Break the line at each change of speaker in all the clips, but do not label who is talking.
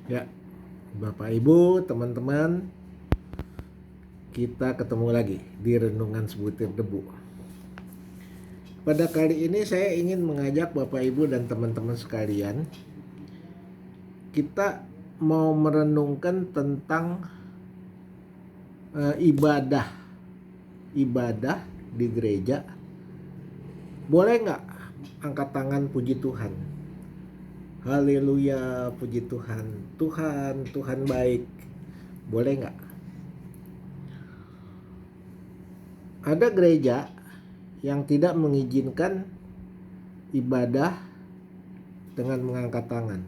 Ya, Bapak Ibu, teman-teman, kita ketemu lagi di Renungan Sebutir Debu. Pada kali ini saya ingin mengajak Bapak Ibu dan teman-teman sekalian, kita mau merenungkan tentang ibadah di gereja. Boleh nggak angkat tangan puji Tuhan? Haleluya, puji Tuhan. Tuhan baik. Boleh nggak? Ada gereja yang tidak mengizinkan ibadah dengan mengangkat tangan.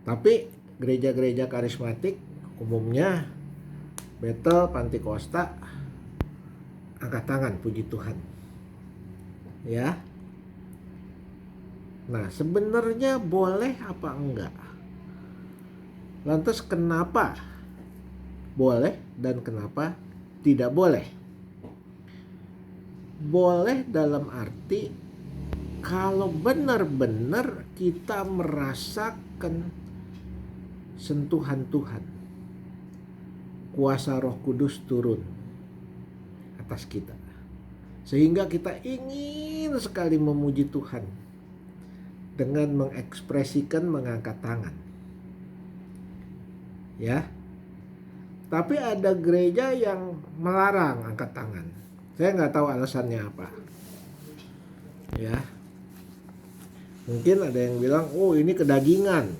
Tapi gereja-gereja karismatik umumnya Bethel, Pantikosta, angkat tangan puji Tuhan. Ya. Nah, sebenarnya boleh apa enggak? Lantas kenapa boleh dan kenapa tidak boleh? Boleh dalam arti kalau benar-benar kita merasakan sentuhan Tuhan, kuasa Roh Kudus turun atas kita, sehingga kita ingin sekali memuji Tuhan dengan mengekspresikan mengangkat tangan. Ya. Tapi ada gereja yang melarang angkat tangan. Saya nggak tahu alasannya apa. Ya. Mungkin ada yang bilang, oh ini kedagingan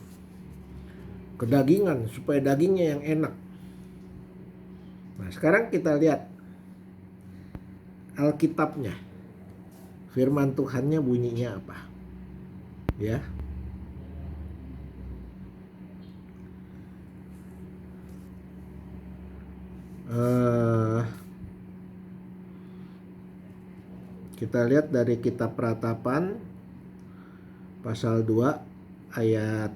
supaya dagingnya yang enak. Nah, sekarang kita lihat Alkitabnya, firman Tuhannya bunyinya apa? Ya. Kita lihat dari kitab Ratapan pasal 2 ayat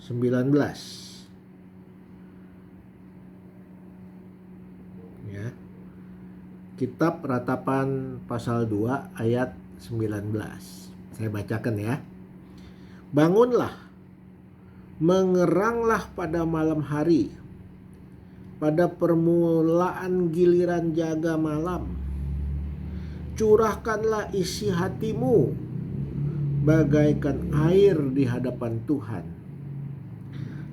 19. Ya. Kitab Ratapan pasal 2 ayat 19. Saya bacakan ya. Bangunlah, mengeranglah pada malam hari, pada permulaan giliran jaga malam. Curahkanlah isi hatimu bagaikan air di hadapan Tuhan.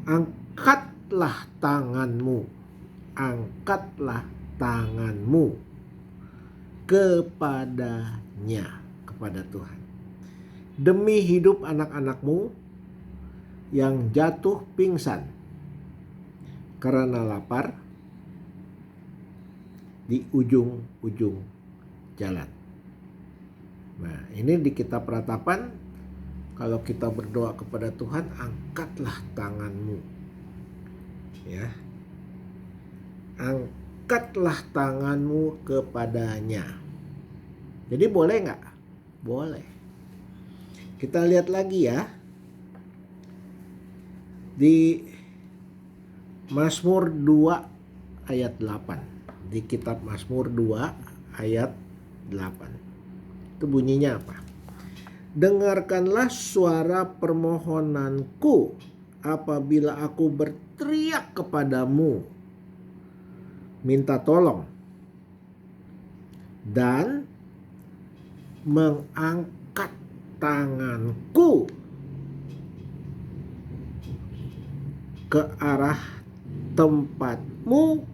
Angkatlah tanganmu kepadanya, kepada Tuhan. Demi hidup anak-anakmu yang jatuh pingsan karena lapar di ujung-ujung jalan. Nah, ini di kitab Ratapan, kalau kita berdoa kepada Tuhan, angkatlah tanganmu. Ya. Angkatlah tanganmu kepadanya. Jadi boleh nggak? Boleh. Kita lihat lagi ya. Di Mazmur 2 ayat 8. Di kitab Mazmur 2 ayat 8. Itu bunyinya apa? Dengarkanlah suara permohonanku apabila aku berteriak kepadamu, minta tolong, dan mengangkat tanganku ke arah tempatmu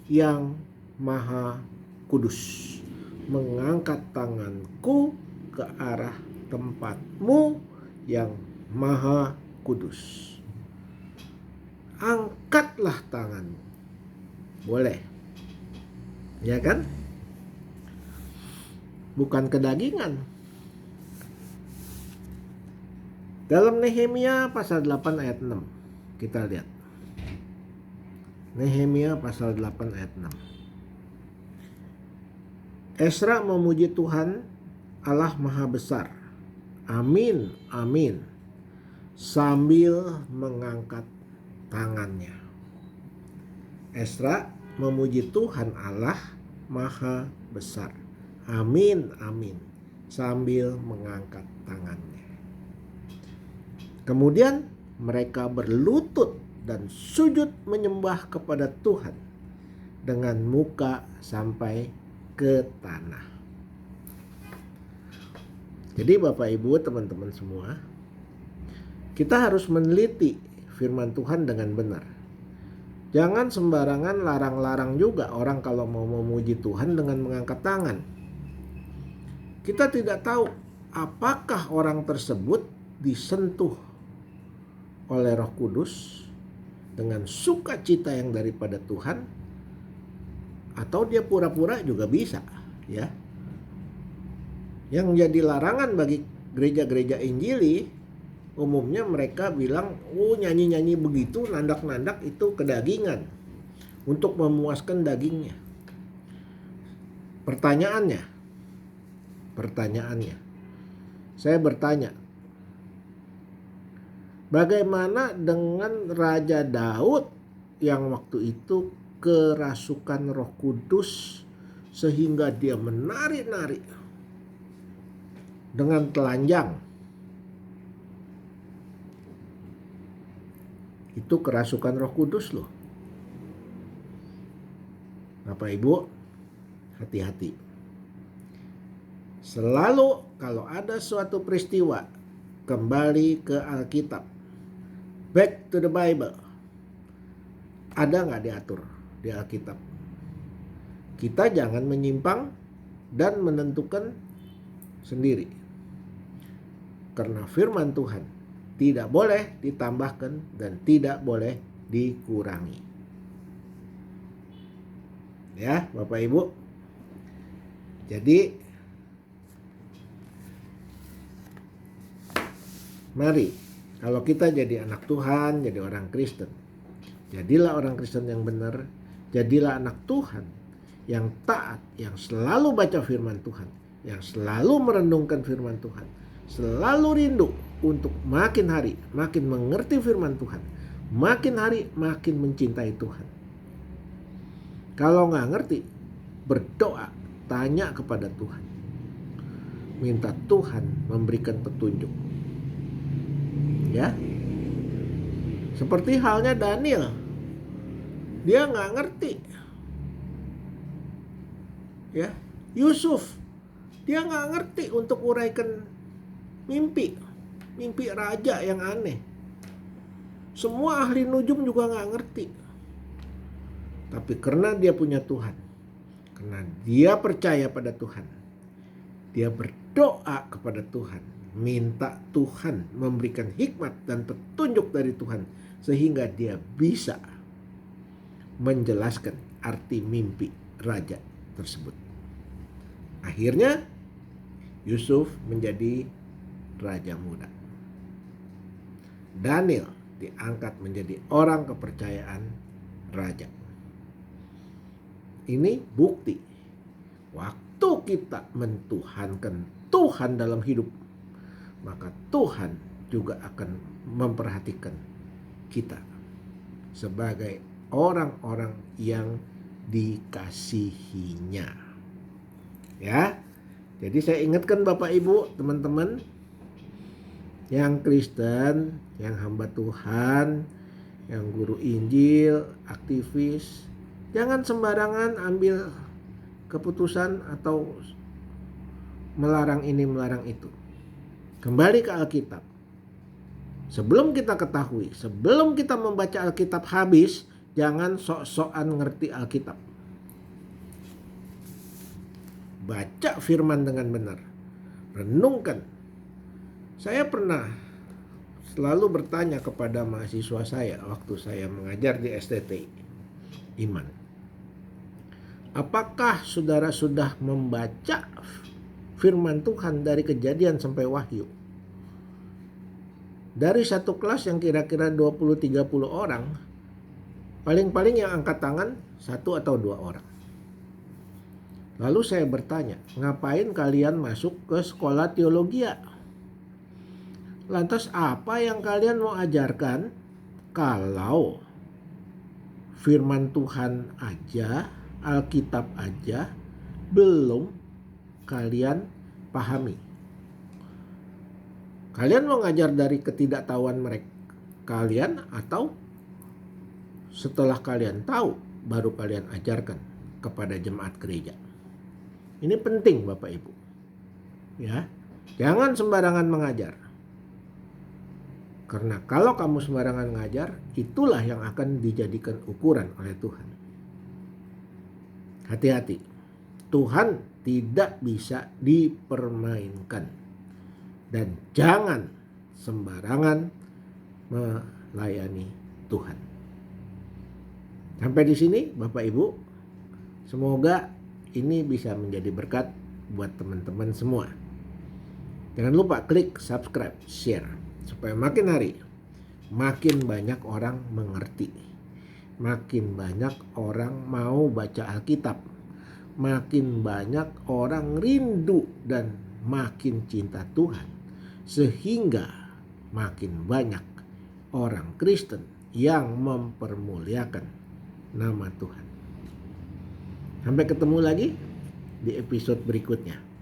yang maha kudus. Mengangkat tanganku ke arah tempatmu yang maha kudus. Angkatlah tanganmu. Boleh. Ya kan? Bukan kedagingan. Dalam Nehemia pasal 8 ayat 6. Kita lihat. Nehemia pasal 8 ayat 6. Esra memuji Tuhan Allah Maha Besar. Amin, amin. Sambil mengangkat tangannya. Esra memuji Tuhan Allah Maha Besar. Amin, amin. Sambil mengangkat tangannya. Kemudian mereka berlutut dan sujud menyembah kepada Tuhan dengan muka sampai ke tanah. Jadi Bapak Ibu, teman-teman semua, kita harus meneliti firman Tuhan dengan benar. Jangan sembarangan larang-larang juga orang kalau mau memuji Tuhan dengan mengangkat tangan. Kita tidak tahu apakah orang tersebut disentuh oleh Roh Kudus dengan sukacita yang daripada Tuhan, atau dia pura-pura juga bisa, ya. Yang jadi larangan bagi gereja-gereja Injili, umumnya mereka bilang, nyanyi-nyanyi begitu, nandak-nandak itu kedagingan, untuk memuaskan dagingnya. Pertanyaannya, saya bertanya, bagaimana dengan Raja Daud yang waktu itu kerasukan Roh Kudus sehingga dia menari-nari dengan telanjang? Itu kerasukan Roh Kudus loh. Bapak Ibu, hati-hati. Selalu kalau ada suatu peristiwa, kembali ke Alkitab. Back to the Bible. Ada nggak diatur di Alkitab? Kita jangan menyimpang dan menentukan sendiri. Karena firman Tuhan tidak boleh ditambahkan dan tidak boleh dikurangi. Ya, Bapak Ibu. Jadi, mari, kalau kita jadi anak Tuhan, jadi orang Kristen, jadilah orang Kristen yang benar, jadilah anak Tuhan yang taat, yang selalu baca firman Tuhan, yang selalu merenungkan firman Tuhan, selalu rindu untuk makin hari makin mengerti firman Tuhan, makin hari makin mencintai Tuhan. Kalau nggak ngerti, berdoa, tanya kepada Tuhan, minta Tuhan memberikan petunjuk. Ya, seperti halnya Daniel, dia nggak ngerti. Ya, Yusuf, dia nggak ngerti untuk uraikan mimpi raja yang aneh. Semua ahli nujum juga nggak ngerti. Tapi karena dia punya Tuhan, karena dia percaya pada Tuhan, dia berdoa kepada Tuhan, minta Tuhan memberikan hikmat dan petunjuk dari Tuhan, sehingga dia bisa menjelaskan arti mimpi raja tersebut. Akhirnya Yusuf menjadi raja muda. Daniel diangkat menjadi orang kepercayaan raja. Ini bukti waktu kita mentuhankan Tuhan dalam hidup, maka Tuhan juga akan memperhatikan kita sebagai orang-orang yang dikasihinya. Ya, jadi saya ingatkan Bapak Ibu, teman-teman yang Kristen, yang hamba Tuhan, yang guru Injil, aktivis, jangan sembarangan ambil keputusan atau melarang ini, melarang itu. Kembali ke Alkitab. Sebelum kita ketahui, sebelum kita membaca Alkitab habis, jangan sok-sokan ngerti Alkitab. Baca firman dengan benar. Renungkan. Saya pernah selalu bertanya kepada mahasiswa saya waktu saya mengajar di STT Iman. Apakah saudara sudah membaca firman Tuhan dari Kejadian sampai Wahyu? Dari satu kelas yang kira-kira 20-30 orang, paling-paling yang angkat tangan 1 atau 2 orang. Lalu saya bertanya, ngapain kalian masuk ke sekolah teologi? Lantas apa yang kalian mau ajarkan kalau firman Tuhan aja, Alkitab aja belum kalian pahami? Kalian mau ngajar dari ketidaktahuan mereka kalian, atau setelah kalian tahu baru kalian ajarkan kepada jemaat gereja? Ini penting Bapak Ibu. Ya, jangan sembarangan mengajar. Karena kalau kamu sembarangan mengajar, itulah yang akan dijadikan ukuran oleh Tuhan. Hati-hati. Tuhan tidak bisa dipermainkan. Dan jangan sembarangan melayani Tuhan. Sampai di sini Bapak Ibu. Semoga ini bisa menjadi berkat buat teman-teman semua. Jangan lupa klik subscribe, share, supaya makin hari makin banyak orang mengerti. Makin banyak orang mau baca Alkitab. Makin banyak orang rindu dan makin cinta Tuhan. Sehingga makin banyak orang Kristen yang mempermuliakan nama Tuhan. Sampai ketemu lagi di episode berikutnya.